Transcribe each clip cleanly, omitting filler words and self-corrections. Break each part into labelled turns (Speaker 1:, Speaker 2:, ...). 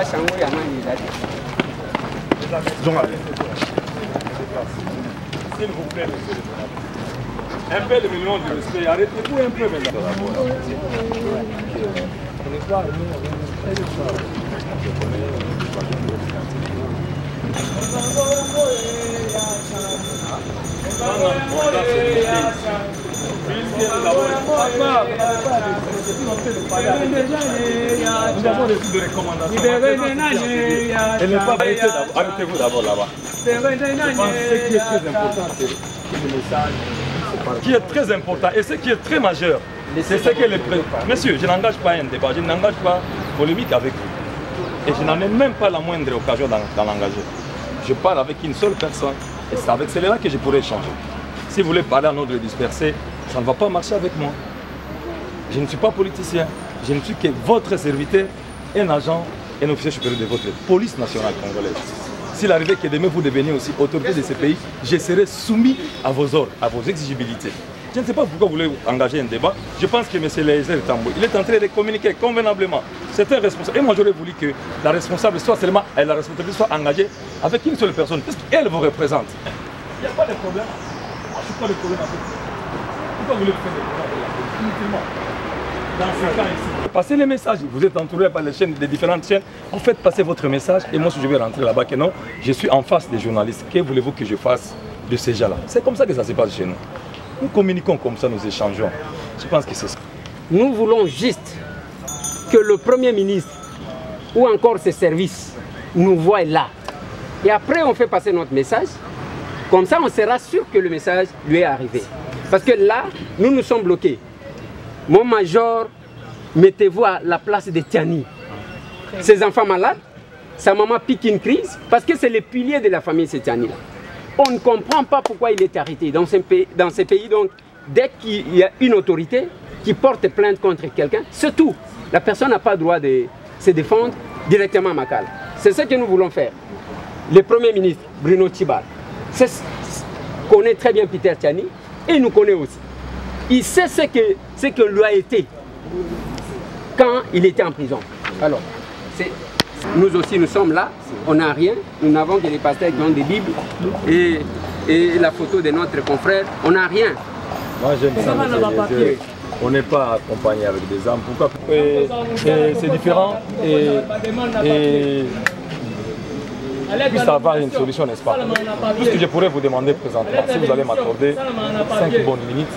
Speaker 1: S'il vous plaît, monsieur. Un peu de millions de respect. Arrêtez-vous un peu maintenant. Nous avons reçu des recommandations. Arrêtez-vous d'abord là-bas. Je pense que ce qui est très important, c'est que le message. Ce qui est très important et ce qui est très majeur, c'est ce que le président. Monsieur, je n'engage pas un débat, je n'engage pas polémique avec vous. Et je n'en ai même pas la moindre occasion d'en engager. Je parle avec une seule personne et c'est avec celle-là que je pourrais échanger. Si vous voulez parler en ordre dispersé, ça ne va pas marcher avec moi. Je ne suis pas politicien, je ne suis que votre serviteur, un agent, un officier supérieur de votre police nationale congolaise. S'il arrivait que demain vous deveniez aussi autorité de ce pays, je serais soumis à vos ordres, à vos exigibilités. Je ne sais pas pourquoi vous voulez engager un débat. Je pense que M. Lézer Tambo, il est en train de communiquer convenablement. C'est un responsable. Et moi j'aurais voulu que la responsable soit seulement, la responsabilité soit engagée avec une seule personne, puisqu'elle vous représente. Il n'y a pas de problème. Moi je n'ai pas de problème avec vous. Pourquoi vous voulez faire des problèmes inutilement? Dans ce cas ici. Passez les messages, vous êtes entouré par les chaînes, des différentes chaînes. En fait, passez votre message et moi si je vais rentrer là-bas, que non, je suis en face des journalistes. Que voulez-vous que je fasse de ces gens-là? C'est comme ça que ça se passe chez nous. Nous communiquons comme ça, nous échangeons. Je pense que c'est ça.
Speaker 2: Nous voulons juste que le Premier ministre ou encore ses services nous voient là. Et après, on fait passer notre message. Comme ça, on sera sûr que le message lui est arrivé. Parce que là, nous sommes bloqués. Mon major, mettez-vous à la place de Tiani. Ses enfants malades, sa maman pique une crise, parce que c'est le pilier de la famille, c'est Tiani là. On ne comprend pas pourquoi il est arrêté dans ces pays. Donc, dès qu'il y a une autorité qui porte plainte contre quelqu'un, c'est tout. La personne n'a pas le droit de se défendre directement à Makala. C'est ce que nous voulons faire. Le Premier ministre, Bruno Tshibala, connaît très bien Peter Tiani et il nous connaît aussi. Il sait ce que lui a été quand il était en prison. Alors, nous aussi, nous sommes là, on n'a rien, nous n'avons que des pasteurs qui ont des Bibles et la photo de notre confrère, on n'a rien.
Speaker 1: Moi, j'aime ça, on n'est pas accompagné avec des armes. Pourquoi? C'est différent et puisse avoir une solution, n'est-ce pas? Tout ce que je pourrais vous demander présentement, si vous allez m'accorder 5 bonnes minutes,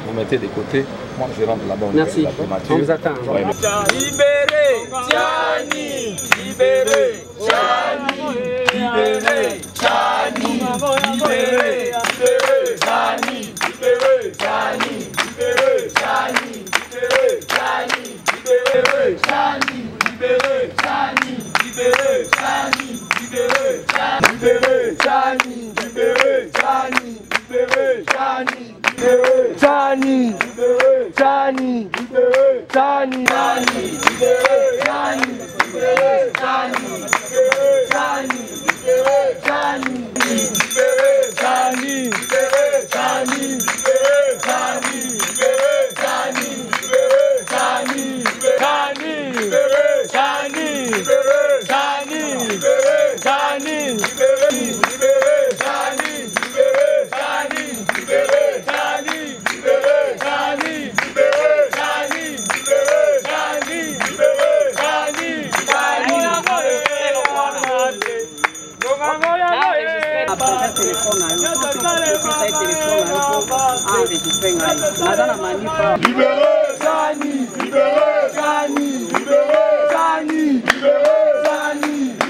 Speaker 1: vous mettez de côté, moi je rentre là-bas.
Speaker 2: Merci, on vous attend.
Speaker 3: Libérez Tiani, libérez Tiani, libérez Tiani, libérez Tiani, libérez Tiani, libérez Tiani, libérez Tiani, libérez Tiani, libérez Tiani, libérez Tiani, libérez Tiani, libérez Tiani, libérez Tiani, libérez Tiani. Tiani, libéré, Tiani, libéré, Tiani, libéré, Tiani, libéré, Tiani, libéré, Tiani, libéré, Tiani, libéré, Tiani, libéré, Tiani, libéré, Tiani, libéré, Tiani, libéré, Tiani, Tiani, libéré, Tiani, libéré, Tiani, libéré, Tiani, libéré, libéré, Tiani, libéré, Tiani, libéré. Libérez Tiani, libérez Tiani, libérez Tiani, libérez Tiani,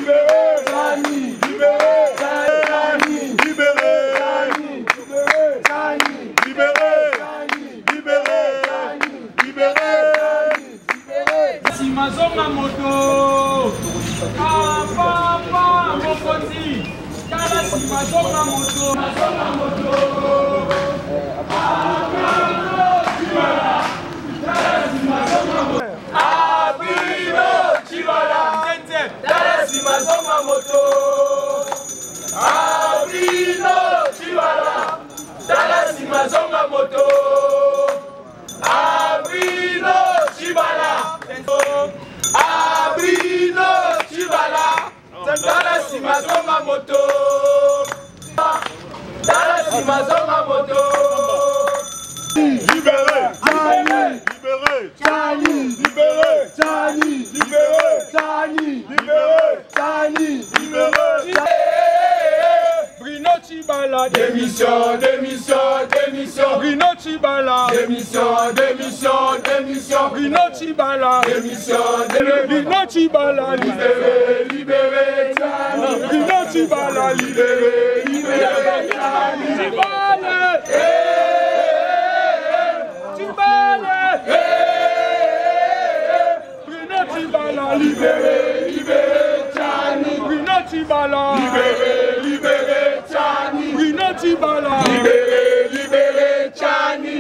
Speaker 3: libérez Tiani, libérez Tiani, libérez Tiani, libérez Tiani, libérez Tiani, libérez Tiani. Si mazonga moto, papa mokonzi, kala si mazonga moto, Abrino Tshibala, Dala Simazonga moto. Abrino Tshibala, Dala Simazonga moto. Abrino Tshibala, Abrino Tshibala. Simazonga moto. Tala Simazonga moto.
Speaker 4: Libéré, Tchani, libéré, Tchani, libéré, Tchani, libéré, Tchani, libéré, Tchani, libéré.
Speaker 3: Bruno Tchibala, démission, démission, démission. Bruno Tchibala, démission, démission, démission. Bruno Tchibala, démission, Bruno Tchibala, libéré, libéré, Tchani. Bruno Tchibala, libéré, libéré, Tchani. Tchibala, Bruno Tchibala, libéré, libéré, Tchani. Bruno Tchibala, libéré, libéré, Tchani. Bruno Tchibala, libéré, libéré, Tchani.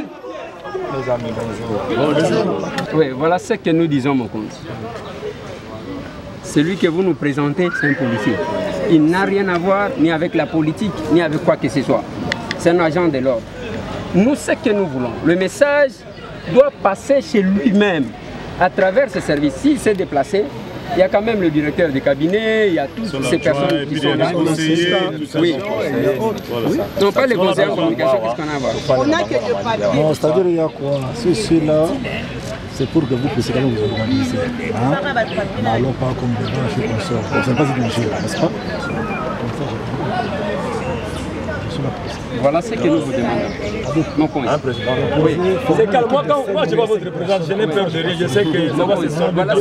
Speaker 1: Les amis, bonjour.
Speaker 2: Oui, voilà ce que nous disons, mon compte. Celui que vous nous présentez, c'est un policier. Il n'a rien à voir ni avec la politique, ni avec quoi que ce soit. C'est un agent de l'ordre. Nous, ce que nous voulons, le message doit passer chez lui-même, à travers ce service. S'il s'est déplacé, il y a quand même le directeur du cabinet, il y a toutes ces personnes qui sont là. Oui. Non, pas les conseillers en communication, qu'est-ce qu'on a à voir?
Speaker 5: On n'a que deux papiers.
Speaker 6: Non, c'est-à-dire il y a quoi? Ceci-là, c'est pour que vous puissiez quand même vous organiser. N'allons pas comme des gens chez consorts. Vous ne pas cette marché, n'est-ce pas?
Speaker 2: Voilà ce que nous vous demandons. Mon point.
Speaker 1: Oui. C'est calme. Moi, quand moi, je vois votre représentant, je n'ai peur de rien. Je sais que ça va se sortir.
Speaker 2: Voilà,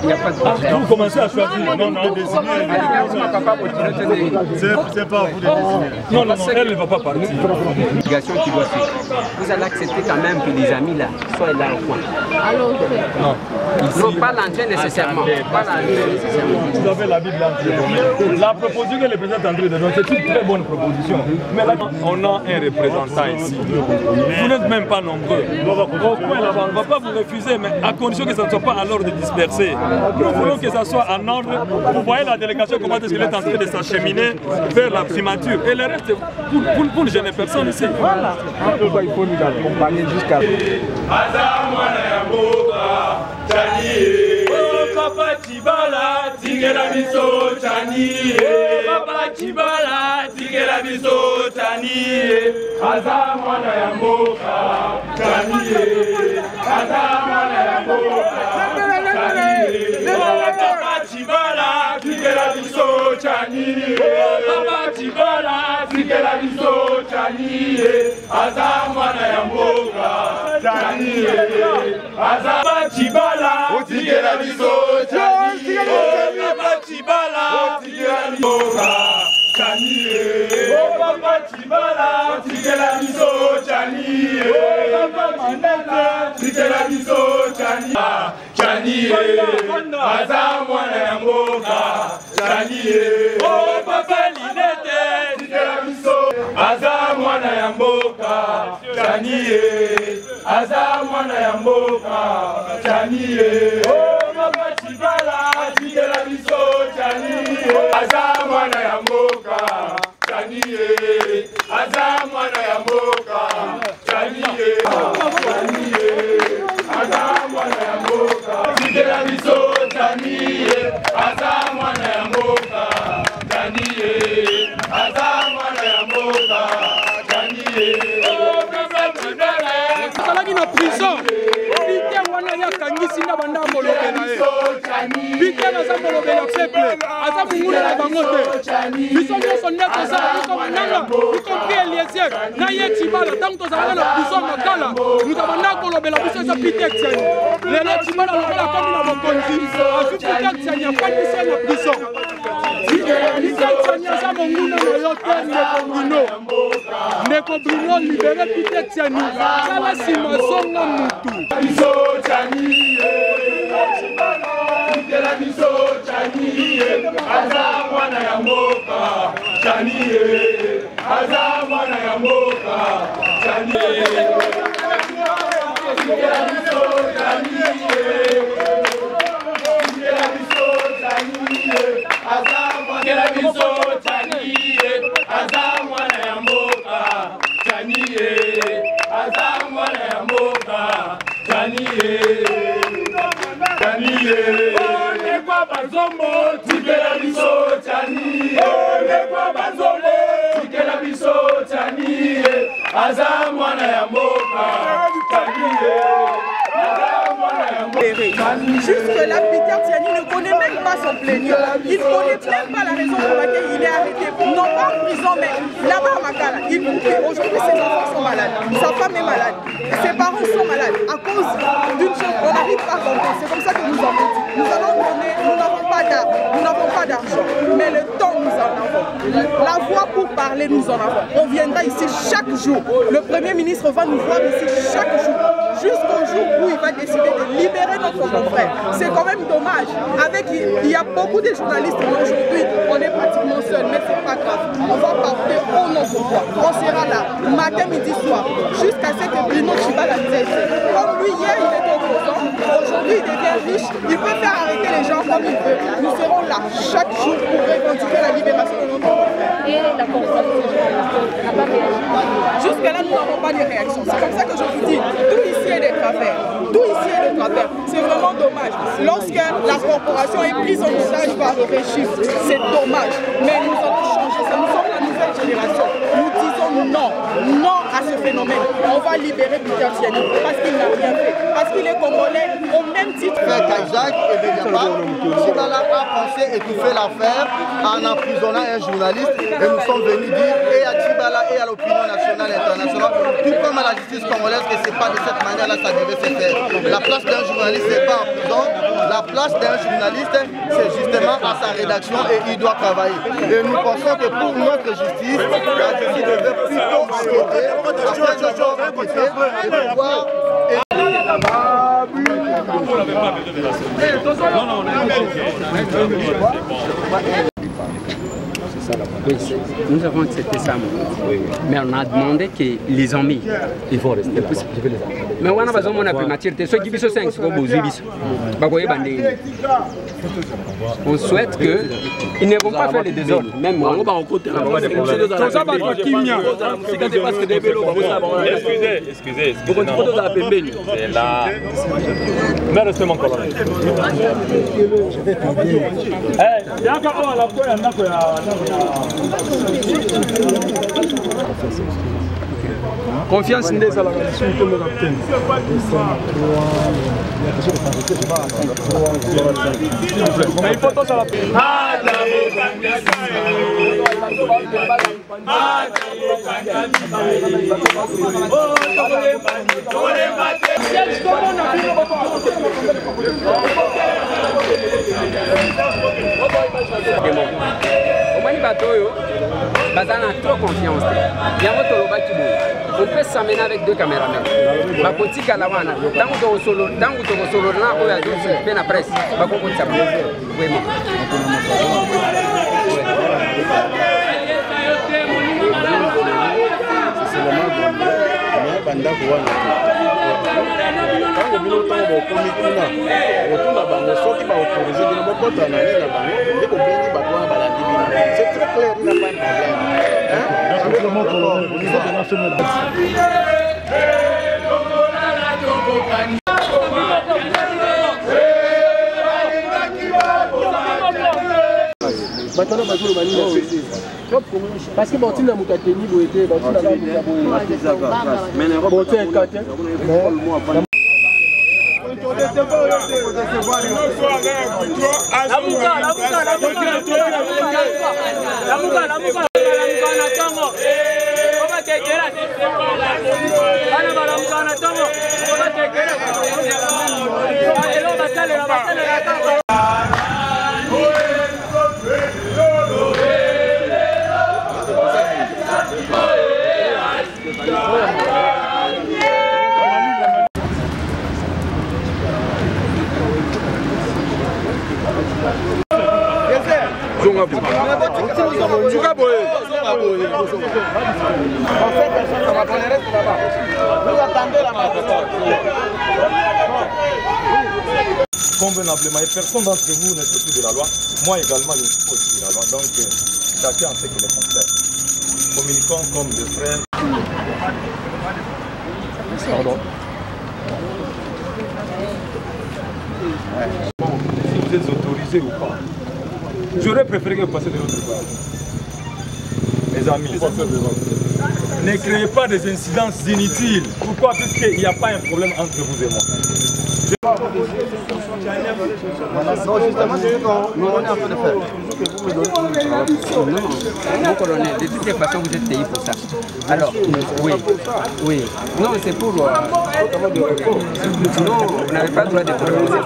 Speaker 2: il n'y a pas de problème.
Speaker 1: Vous commencez à choisir. Non, non,
Speaker 4: C'est pas vous de désigner.
Speaker 1: non, non, elle ne va pas partir.
Speaker 2: L'obligation qui doit suivre. Vous allez accepter quand même que les amis là soient là au coin.
Speaker 5: Alors,
Speaker 1: Non.
Speaker 2: Non, pas l'entrée nécessairement. Pas l'entrée nécessairement.
Speaker 1: Vous avez la Bible entre les mains. La proposition que le président André donne, c'est une très bonne proposition. Mais là, on a un représentant ici. Vous n'êtes même pas nombreux. Au coin là-bas, on ne va pas vous refuser, mais à condition que ça ne soit pas à l'ordre dispersé. Nous voulons que ça soit en ordre. Vous voyez la délégation, comment est-ce qu'elle est en train de s'acheminer vers la primature. Et le reste, pour ne gêner personne ici.
Speaker 6: Voilà. Pourquoi il faut nous accompagner jusqu'à...
Speaker 3: Papa Tchibala, tingela biso Tchani. Papa Tchibala, tingela biso Tchani. Aza mwana ya mboka Tchani. Aza mwana ya mboka Tchani. Papa Tchibala, tingela biso Tchani. Papa Tchibala, tingela biso Tchani. Aza mwana ya mboka Tchani. Aza Tchibala, tingela biso Tchani. Papa Tchibala, tingela biso Tchani. Papa Tchibala, tingela biso Tchani. Papa Mandela, tingela biso Tchani. Tchani, aza mwana ya mboka Tchani. Papa Linete, tingela biso aza mwana ya mboka Tchani. Aza mwana ya mboka Tchani. Papa Tchibala, tingela biso Tchani. Aza mwana ya mboka Tchani. Aza mwana ya mboka Tchani. Aza mwana ya mboka tingela biso Tchani. Aza mwana ya mboka Tchani. Aza mwana ya mboka Tchani.
Speaker 7: Asalaki na prison. Bite wana ya kangisi na banda molobe na ye. Bite aza molobe ya peuple. Aza munguna na bango te. Biso nyonso nde tozala biso mananga. Y compris Eliezer na ye Tchibala. Tant tozalaka na prison makala. Nous abanda kolobela biso eza Pite Tiani. Lelo Tchibala lokola komi na mokonzi. Azu Pite Tiani afandi biso na prison. Pite Tiani aza monguna na yo te ndeko Bruno. Ndeko Bruno libere Pite Tiani. Kala sima zonga mutu.
Speaker 3: Biso Tchani. Tingela biso Tchani. Aza mwana ya mboka Tchani. Aza mwana ya mboka Tchani. Tingela biso Tchani. Tingela biso Tchani. Aza mwana ya mboka Tchani. Aza mwana ya mboka Tchani. Tchani. Kombo tikela biso tani Nekwa banzole tikela biso tani Aza mwana ya mboka tani
Speaker 5: Jusque-là, Peter Tiani ne connaît même pas son plaignant. Il ne connaît même pas la raison pour laquelle il est arrêté. Non pas en prison, mais là-bas à Makala. Aujourd'hui, ses enfants sont malades. Sa femme est malade. Ses parents sont malades. À cause d'une chose, on n'arrive pas à comprendre. C'est comme ça que nous avons dit. Nous allons donner, nous n'avons pas d'argent. Mais le temps, nous en avons. La voix pour parler, nous en avons. On viendra ici chaque jour. Le Premier ministre va nous voir ici chaque jour. Jusqu'au jour où il va décider de libérer notre confrère. C'est quand même dommage. Il y a beaucoup de journalistes, mais aujourd'hui, on est pratiquement seul, mais c'est pas grave. On va porter au notre voix. On sera là, matin, midi, soir, jusqu'à ce que Bruno Tshibala cesse. Comme lui, hier, il était opposant, aujourd'hui, il devient riche, il peut faire arrêter les gens comme il veut. Nous serons là chaque jour pour revendiquer la libération de notre confrère. Et la conférence n'a pas réagi. Jusque-là, nous n'avons pas de réaction. C'est comme ça que je vous dis, tout ici est de travers. Tout ici est de travers. C'est vraiment dommage. Lorsque la corporation est prise en otage par le régime, c'est dommage. Mais nous allons changer ça. Nous sommes la nouvelle génération. Nous disons non. Non à ce phénomène. On va libérer Peter Tiani parce qu'il n'a rien fait. Parce qu'il est congolais au même titre.
Speaker 8: Kajak et Benjama, Tshibala a pensé étouffer l'affaire en emprisonnant un journaliste. Et nous sommes venus dire et à Tshibala et à l'opinion nationale et internationale, tout comme à la justice congolaise, que ce n'est pas de cette manière-là que ça devait se faire. La place d'un journaliste n'est pas en prison. La place d'un journaliste, c'est justement à sa rédaction et il doit travailler. Et nous pensons que pour notre justice, la justice devait plutôt enquêter afin de pouvoir enquêter et pouvoir...
Speaker 2: Oui, nous avons accepté ça, mais on a demandé que les amis,
Speaker 9: il faut rester là.
Speaker 2: mais on a besoin de la primature. On souhaite qu'ils ne vont pas faire les désordres. Même moi.
Speaker 1: Excusez. C'est là. Mais restez mon colonel.
Speaker 7: Confiance n'est pas la relation que le capitaine. Mais il faut tous à la paix.
Speaker 2: Bazana a trop confiance. On peut s'amener avec deux caméramans. La politique à la wana. Tant que tu solo, na oya do fait la presse. Ba ko konta. Vraiment.
Speaker 6: C'est le mal mais banda ko wana. Quand bino tango ko mi kuna. Otuna bango soki ba autoriser bino bokota na ni na bango. Ndeko bengi ba kwa balandi bino. C'est très clair, il n'a pas de problème. Hein? Simplement pour le niveau de national.
Speaker 7: Parce que Bantina Moukateni, Boété, Bantina
Speaker 1: Convenablement, et personne d'entre vous n'est au-dessus de la loi. Moi également, je suis au-dessus de la loi. Donc, chacun sait qu'il est concerne. Communiquons comme des frères. Pardon. Si vous êtes autorisé ou pas. J'aurais préféré que vous passiez de l'autre part. Mes amis, ne créez pas des incidences inutiles. Pourquoi? Puisqu'il n'y a pas un problème entre vous et moi.
Speaker 8: Non, justement, c'est ce qu'on est en train de faire.
Speaker 2: Non, mon colonel, de toutes les façons, vous êtes payé pour ça. Alors, oui. Non, c'est pour... non, vous n'avez pas le droit de proposer.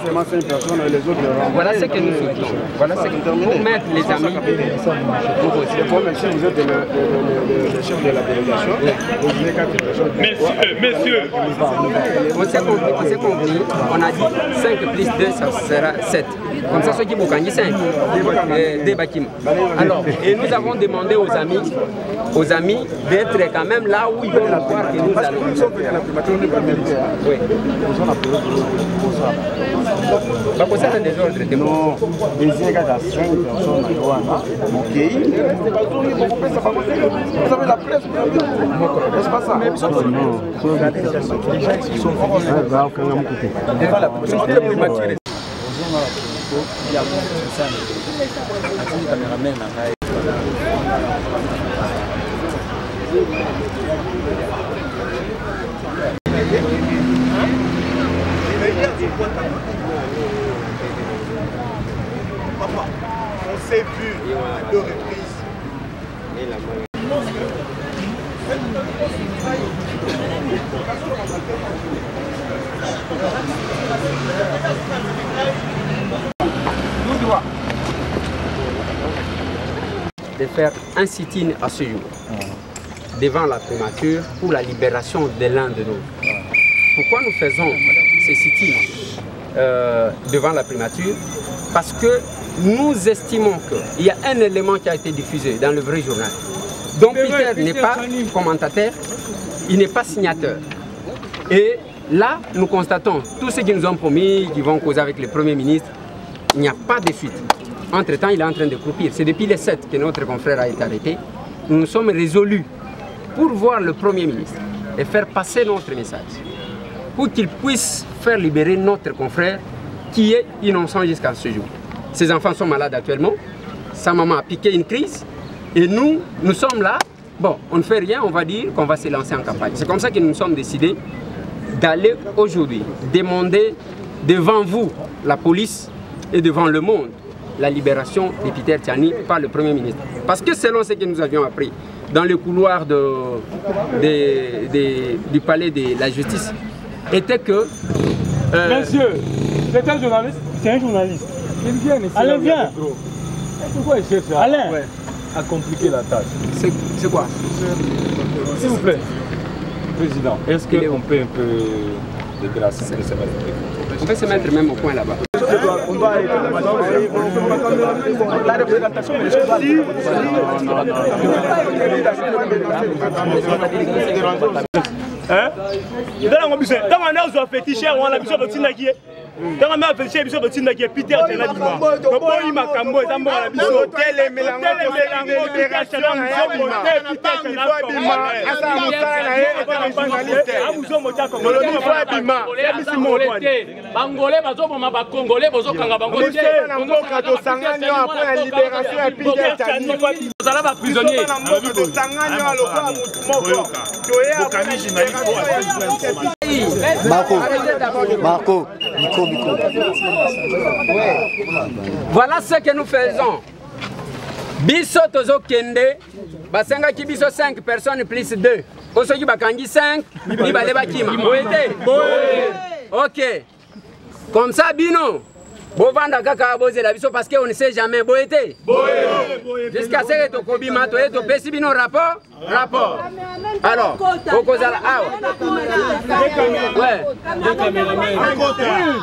Speaker 2: Voilà ce que nous souhaitons. Voilà ce que pour mettre les amis.
Speaker 6: Si vous êtes le chef de la délégation, vous venez 4 personnes.
Speaker 1: Messieurs,
Speaker 2: on s'est compris, on a dit 5 plus 2, ça sera 7. Comme ça, ceux qui vous gagnent 5, des bâtiments. Alors, et nous avons demandé aux amis d'être quand même là où ils vont voir que nous allons. Oui. Pas pour ça, c'est des ordres de
Speaker 6: non, des égaux à 5 personnes ok. Vous avez la presse, n'est-ce pas ça? Non.
Speaker 4: Papa, on s'est vu à 2 reprises.
Speaker 2: De faire un sit-in à ce jour devant la primature pour la libération de l'un de nous. Pourquoi nous faisons ce sit-in devant la primature? Parce que nous estimons qu'il y a un élément qui a été diffusé dans le vrai journal. Donc Peter n'est pas commentateur, il n'est pas signateur. Et là, nous constatons tous ceux qui nous ont promis, qui vont causer avec le Premier ministre, il n'y a pas de suite. Entre-temps, il est en train de croupir. C'est depuis les 7 que notre confrère a été arrêté. Nous nous sommes résolus pour voir le Premier ministre et faire passer notre message, pour qu'il puisse faire libérer notre confrère qui est innocent jusqu'à ce jour. Ses enfants sont malades actuellement, sa maman a piqué une crise, et nous sommes là. Bon, on ne fait rien, on va dire qu'on va se lancer en campagne. C'est comme ça que nous sommes décidés d'aller aujourd'hui demander devant vous, la police, et devant le monde, la libération de Peter Tchiani par le Premier ministre. Parce que selon ce que nous avions appris dans le couloir du palais de la justice, était que...
Speaker 1: Monsieur, c'est un journaliste?
Speaker 7: C'est un journaliste.
Speaker 1: Il vient ici.
Speaker 7: Alain, viens.
Speaker 1: Pourquoi il cherche à compliquer la tâche?
Speaker 2: C'est quoi?
Speaker 1: S'il vous plaît, Président, est-ce qu'on peut un peu de grâce
Speaker 2: on peut se mettre même au coin là-bas.
Speaker 4: On doit aller la représentation des choses. Hein? Dans la mission, dans la mission fétiche, on a besoin de Tinakie. Dans la mission fétiche, besoin de Tinakie. Peter Tchiani. Pourquoi il m'a cambo et d'abord la mission. Télé mélange, libération, Peter Tchiani. Asa Moussa na journaliste. Amuzo moja Congolais. Bima.
Speaker 7: Bangolais bazoboma ba Congolais bozokanga bangolais.
Speaker 4: Na mboka to sangani après la libération ya Peter Tchiani.
Speaker 7: Zala ba prisonnier.
Speaker 4: Na mboka to sangani aloko moko.
Speaker 8: Marco, Nico.
Speaker 2: Voilà ce que nous faisons. Biso tozo kende, basenga ki biso 5 personnes plus 2. Koso ki bakangi 5, libale bakima. Ok. Comme ça, Bino. Bovanda kaka boze la biso parce qu'on ne sait jamais boété. Jusqu'à ce que tu kobima to eto pesi bino rapport. Alors, Kokozala ouais.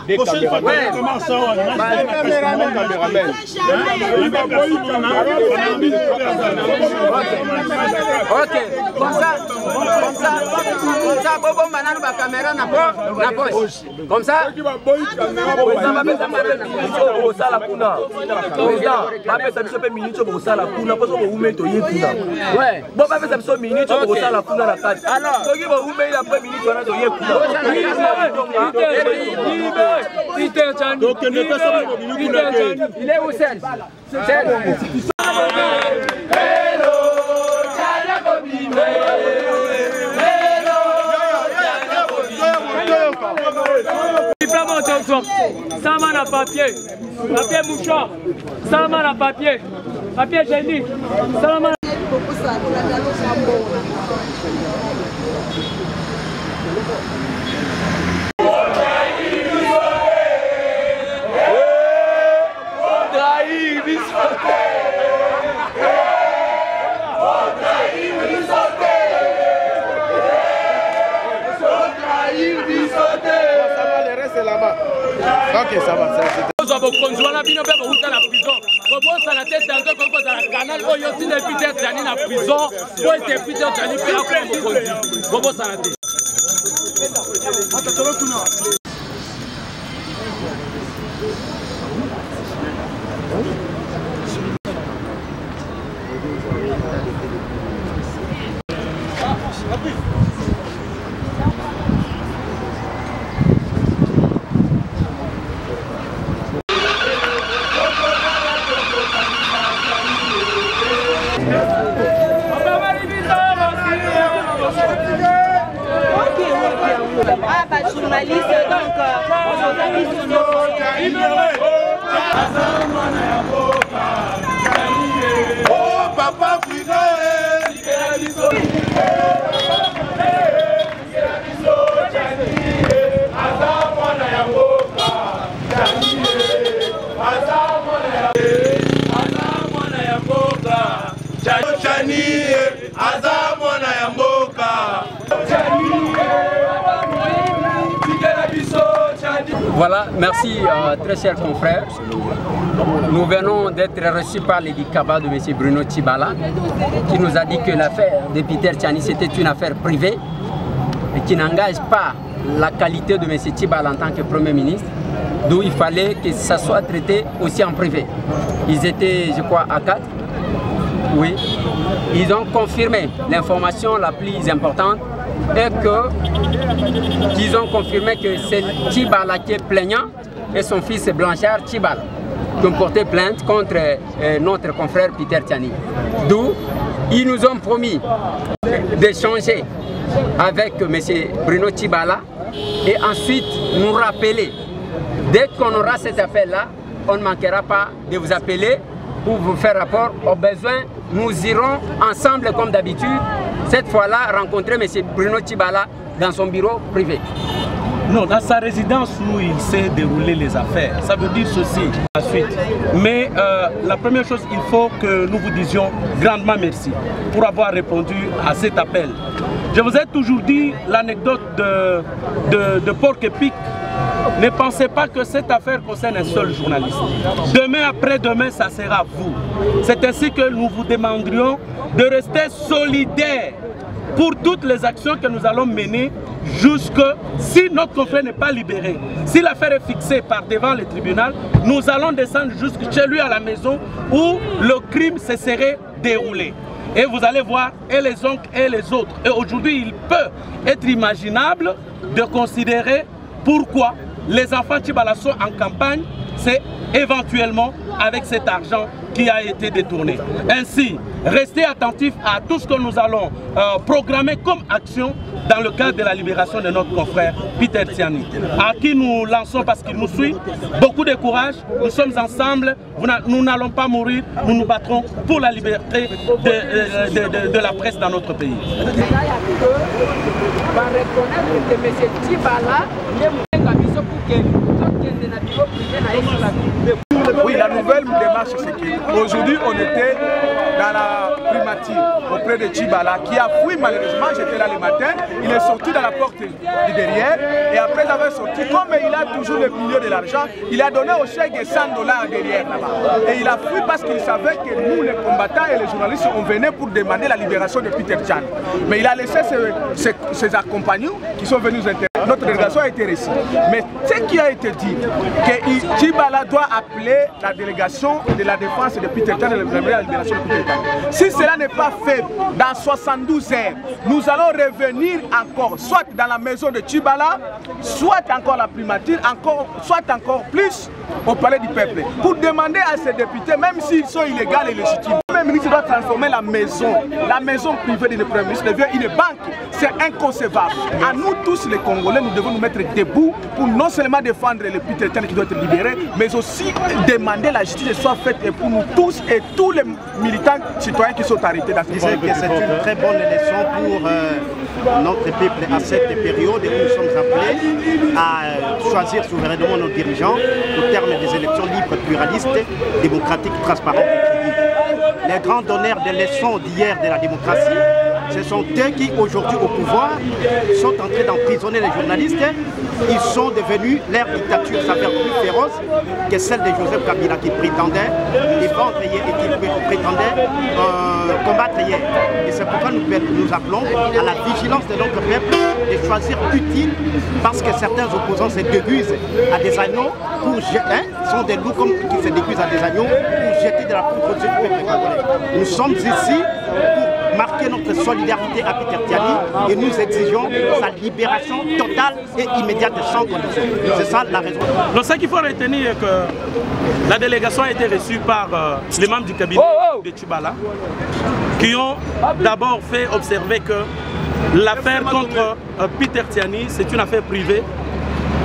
Speaker 4: Des caméramens.
Speaker 2: Ok. Comme ça, Bobo Manano ba caméra na poche. Comme ça. Ouais.
Speaker 9: kopesa biso minute okosala kuna na kati soki boumeli après minute wana toye kuna
Speaker 2: il est où Serge?
Speaker 7: Ça m'a la papier mouchoir, ça m'a la papier génique, ça m'a
Speaker 6: Ok, ça va, ça
Speaker 7: va. Bokonzi wana bino mpe bouta na prison bobosana te tanto kokozala canal oyo tina Peter Tiani na prison po ete Peter Tiani mpe akoma bokonzi bobosana te.
Speaker 10: Ah, bah, journaliste, donc,
Speaker 3: oh, papa,
Speaker 2: Voilà, merci très chers confrères. Nous venons d'être reçus par les cabas de M. Bruno Tshibala qui nous a dit que l'affaire de Peter Tiani c'était une affaire privée et qui n'engage pas la qualité de M. Tshibala en tant que Premier ministre, d'où il fallait que ça soit traité aussi en privé. Ils étaient, je crois, à 4. Oui. Ils ont confirmé l'information la plus importante et qu'ils ont confirmé que c'est Tshibala qui est plaignant et son fils Blanchard Tshibala qui ont porté plainte contre notre confrère Peter Tiani. D'où ils nous ont promis d'échanger avec M. Bruno Tshibala et ensuite nous rappeler. Dès qu'on aura cet appel-là, on ne manquera pas de vous appeler pour vous faire rapport. Au besoin, nous irons ensemble comme d'habitude, cette fois-là, rencontrer M. Bruno Tshibala dans son bureau privé.
Speaker 11: Non, dans sa résidence où il s'est déroulé les affaires. Ça veut dire ceci, la suite. Mais la première chose, il faut que nous vous disions grandement merci pour avoir répondu à cet appel. Je vous ai toujours dit l'anecdote de Porc-Épic. Ne pensez pas que cette affaire concerne un seul journaliste. Demain après-demain, ça sera vous. C'est ainsi que nous vous demanderions de rester solidaires pour toutes les actions que nous allons mener jusque si notre confrère n'est pas libéré. Si l'affaire est fixée par devant le tribunal, nous allons descendre jusque chez lui à la maison où le crime se serait déroulé. Et vous allez voir, et les oncles et les autres. Et aujourd'hui, il peut être imaginable de considérer pourquoi les enfants Tshibala sont en campagne, c'est éventuellement avec cet argent qui a été détourné. Ainsi, restez attentifs à tout ce que nous allons programmer comme action dans le cadre de la libération de notre confrère Peter Tiani, à qui nous lançons parce qu'il nous suit. Beaucoup de courage, nous sommes ensemble, nous n'allons pas mourir, nous nous battrons pour la liberté de la presse dans notre pays.
Speaker 12: Oui, la nouvelle démarche, c'est qu'aujourd'hui, on était dans la primature auprès de Tshibala qui a fui malheureusement. J'étais là le matin, il est sorti dans la porte du derrière et après avoir sorti, comme il a toujours le milieu de l'argent, il a donné au chèque de 100 $ derrière là-bas. Et il a fui parce qu'il savait que nous, les combattants et les journalistes, on venait pour demander la libération de Peter Tiani. Mais il a laissé ses accompagnants qui sont venus nous interroger. notre délégation a été reçue. Mais ce qui a été dit, que Tchibala doit appeler la délégation de la défense de Peter Tchani, la libération de Peter Tchani. Si cela n'est pas fait dans 72 heures, nous allons revenir encore, soit dans la maison de Tchibala, soit encore la primature, soit encore plus au palais du peuple, pour demander à ces députés, même s'ils sont illégaux et légitimes, le Premier ministre doit transformer la maison privée du Premier ministre devient une banque. C'est inconcevable. À nous tous les Congolais, nous devons nous mettre debout pour non seulement défendre le Peter Tchani qui doit être libéré, mais aussi demander la justice soit faite pour nous tous et tous les militants citoyens qui sont arrêtés dans ce
Speaker 6: C'est une très bonne leçon pour notre peuple à cette période où nous sommes appelés à choisir souverainement nos dirigeants au terme des élections libres, pluralistes, démocratiques, transparentes et crédibles. Les grands donneurs des leçons d'hier de la démocratie, ce sont eux qui, aujourd'hui au pouvoir, sont en train d'emprisonner les journalistes. Ils sont devenus, leur dictature s'avère plus féroce que celle de Joseph Kabila qui prétendait défendre hier et qui prétendait combattre hier. Et c'est pourquoi nous appelons à la vigilance de notre peuple de choisir utile, parce que certains opposants se déguisent à des agneaux pour jeter, sont des loups comme qui se déguisent à des agneaux pour jeter de la poudre du peuple congolais. Nous sommes ici pour marquer notre solidarité à Peter Tchani et nous exigeons sa libération totale et immédiate sans condition. C'est ça la raison.
Speaker 11: Donc ce qu'il faut retenir est que la délégation a été reçue par les membres du cabinet de Tchibala qui ont d'abord fait observer que l'affaire contre Peter Tchani, c'est une affaire privée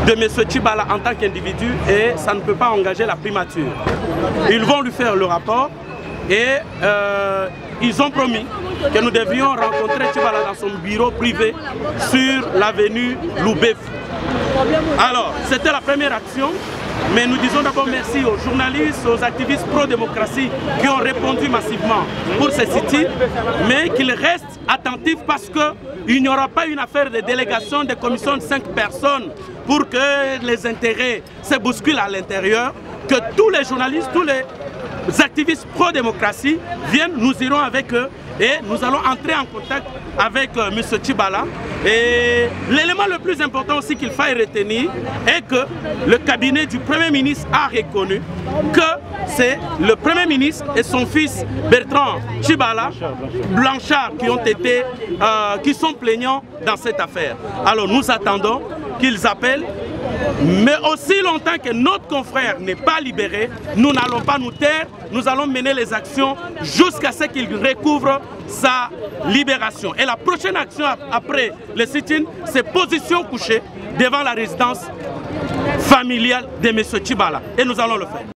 Speaker 11: de M. Tchibala en tant qu'individu et ça ne peut pas engager la primature. Ils vont lui faire le rapport et ils ont promis que nous devions rencontrer Tchibala dans son bureau privé sur l'avenue Loubefu. Alors, c'était la première action, mais nous disons d'abord merci aux journalistes, aux activistes pro-démocratie qui ont répondu massivement pour ce sit-in, mais qu'ils restent attentifs parce qu'il n'y aura pas une affaire de délégation de commission de 5 personnes pour que les intérêts se bousculent à l'intérieur, que tous les journalistes, tous les activistes pro-démocratie viennent, nous irons avec eux et nous allons entrer en contact avec M. Tchibala. Et l'élément le plus important aussi qu'il faille retenir est que le cabinet du Premier ministre a reconnu que c'est le Premier ministre et son fils Bertrand Tchibala, Blanchard, qui sont plaignants dans cette affaire. Alors nous attendons qu'ils appellent. Mais aussi longtemps que notre confrère n'est pas libéré, nous n'allons pas nous taire, nous allons mener les actions jusqu'à ce qu'il recouvre sa libération. Et la prochaine action après le sit-in, c'est position couchée devant la résidence familiale de M. Tchibala. Et nous allons le faire.